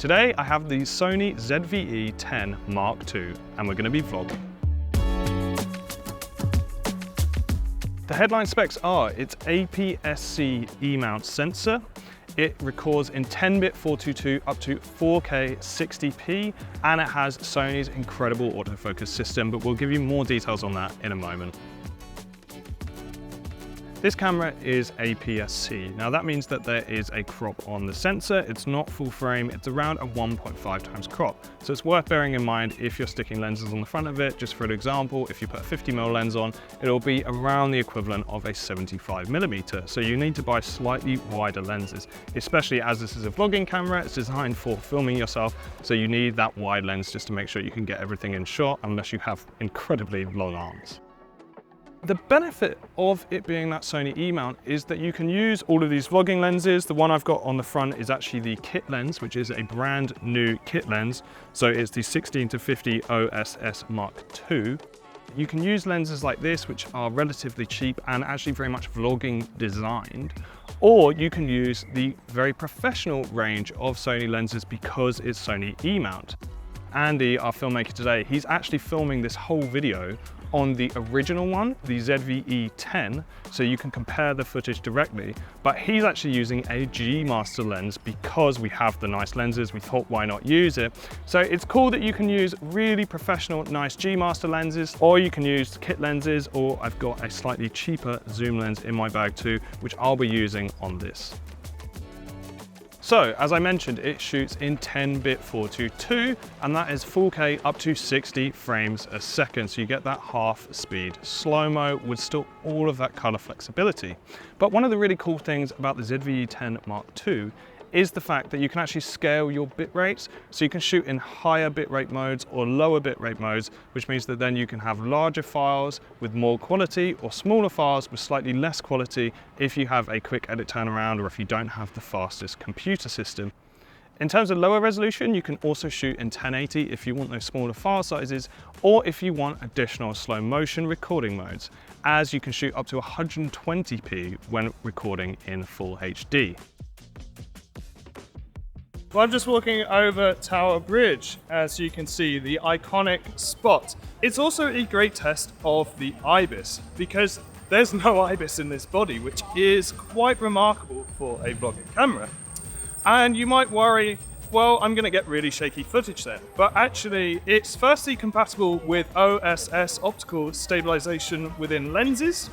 Today I have the Sony ZV-E10 II, and we're going to be vlogging. The headline specs are its APS-C E-mount sensor. It records in 10-bit 422 up to 4K 60p, and it has Sony's incredible autofocus system, but we'll give you more details on that in a moment. This camera is APS-C. Now that means that there is a crop on the sensor. It's not full frame, it's around a 1.5 times crop. So it's worth bearing in mind if you're sticking lenses on the front of it. Just for an example, if you put a 50mm lens on, it'll be around the equivalent of a 75mm. So you need to buy slightly wider lenses, especially as this is a vlogging camera. It's designed for filming yourself. So you need that wide lens just to make sure you can get everything in shot, unless you have incredibly long arms. The benefit of it being that Sony E-mount is that you can use all of these vlogging lenses. The one I've got on the front is actually the kit lens, which is a brand new kit lens. So it's the 16-50 OSS Mark II. You can use lenses like this, which are relatively cheap and actually very much vlogging designed. Or you can use the very professional range of Sony lenses because it's Sony E-mount. Andy, our filmmaker today, he's actually filming this whole video on the original one, the ZV-E10, so you can compare the footage directly, but he's actually using a G Master lens because we have the nice lenses. We thought, why not use it? So it's cool that you can use really professional, nice G Master lenses, or you can use kit lenses, or I've got a slightly cheaper zoom lens in my bag too, which I'll be using on this. So, as I mentioned, it shoots in 10-bit 422, and that is 4K up to 60 frames a second. So you get that half speed slow-mo with still all of that color flexibility. But one of the really cool things about the ZV-E10 Mark II is the fact that you can actually scale your bit rates. So you can shoot in higher bitrate modes or lower bitrate modes, which means that then you can have larger files with more quality or smaller files with slightly less quality if you have a quick edit turnaround or if you don't have the fastest computer system. In terms of lower resolution, you can also shoot in 1080 if you want those smaller file sizes, or if you want additional slow motion recording modes, as you can shoot up to 120p when recording in full HD. Well, I'm just walking over Tower Bridge, as you can see, the iconic spot. It's also a great test of the IBIS, because there's no IBIS in this body, which is quite remarkable for a vlogging camera. And you might worry, well, I'm going to get really shaky footage there. But actually, it's firstly compatible with OSS optical stabilization within lenses.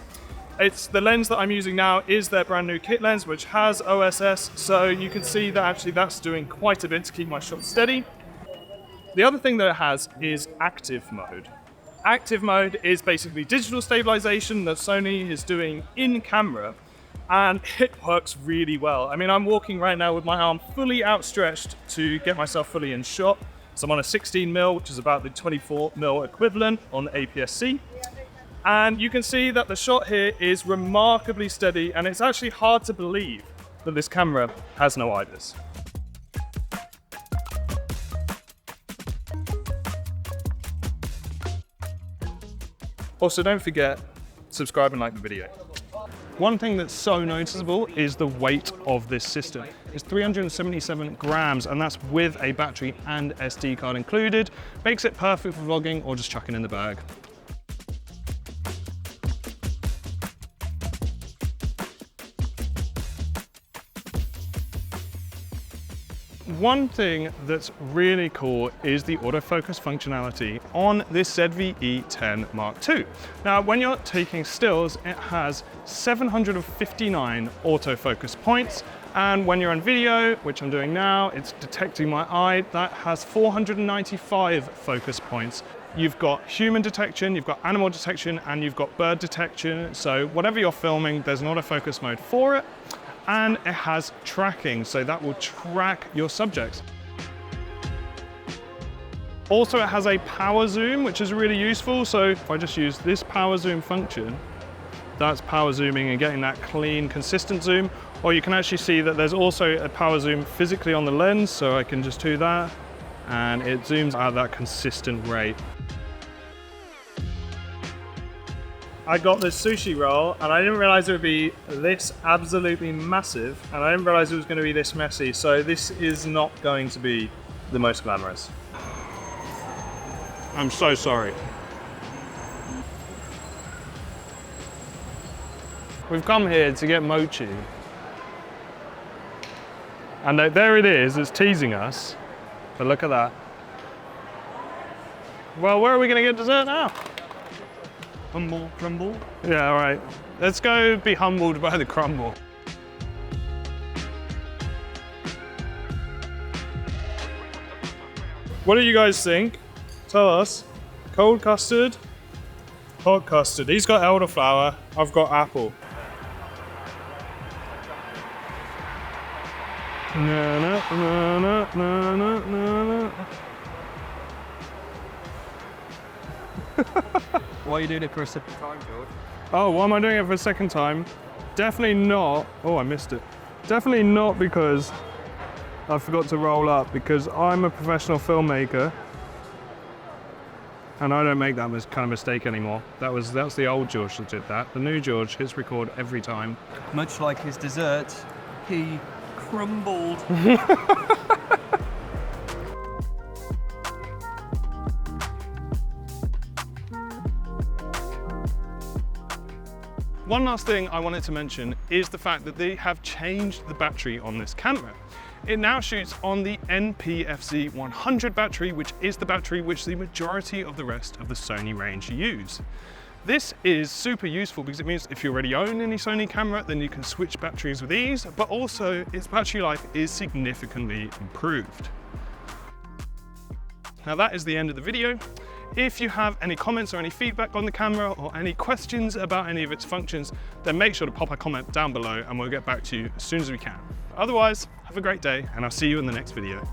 It's the lens that I'm using now is their brand new kit lens, which has OSS, so you can see that actually that's doing quite a bit to keep my shot steady. The other thing that it has is active mode. Active mode is basically digital stabilization that Sony is doing in camera, and it works really well. I mean, I'm walking right now with my arm fully outstretched to get myself fully in shot. So I'm on a 16mm, which is about the 24mm equivalent on APS-C. And you can see that the shot here is remarkably steady, and it's actually hard to believe that this camera has no IBIS. Also, don't forget, subscribe and like the video. One thing that's so noticeable is the weight of this system. It's 377 grams, and that's with a battery and SD card included. Makes it perfect for vlogging or just chucking in the bag. One thing that's really cool is the autofocus functionality on this ZV-E10 Mark II. Now, when you're taking stills, it has 759 autofocus points, and when you're on video, which I'm doing now, it's detecting my eye, that has 495 focus points. You've got human detection, you've got animal detection, and you've got bird detection. So whatever you're filming, there's an autofocus mode for it. And it has tracking, so that will track your subjects. Also, it has a power zoom, which is really useful. So if I just use this power zoom function, that's power zooming and getting that clean, consistent zoom. Or you can actually see that there's also a power zoom physically on the lens, so I can just do that, and it zooms out at that consistent rate. I got this sushi roll and I didn't realize it would be this absolutely massive, and I didn't realize it was going to be this messy, so this is not going to be the most glamorous. I'm so sorry. We've come here to get mochi. And there it is, it's teasing us. But look at that. Well, where are we gonna get dessert now? Humble, crumble. Yeah, all right. Let's go be humbled by the crumble. What do you guys think? Tell us. Cold custard, hot custard. He's got elderflower, I've got apple. Na, na, na, na, na, na, na. Why are you doing it for a second time, George? Oh, why am I doing it for a second time? Definitely not. Oh, I missed it. Definitely not because I forgot to roll up, because I'm a professional filmmaker and I don't make that kind of mistake anymore. That's the old George that did that. The new George hits record every time. Much like his dessert, he crumbled. One last thing I wanted to mention is the fact that they have changed the battery on this camera. It now shoots on the NP-FC 100 battery, which is the battery which the majority of the rest of the Sony range use. This is super useful because it means if you already own any Sony camera, then you can switch batteries with ease, but also its battery life is significantly improved. Now that is the end of the video. If you have any comments or any feedback on the camera or any questions about any of its functions, then make sure to pop a comment down below and we'll get back to you as soon as we can. Otherwise, have a great day and I'll see you in the next video.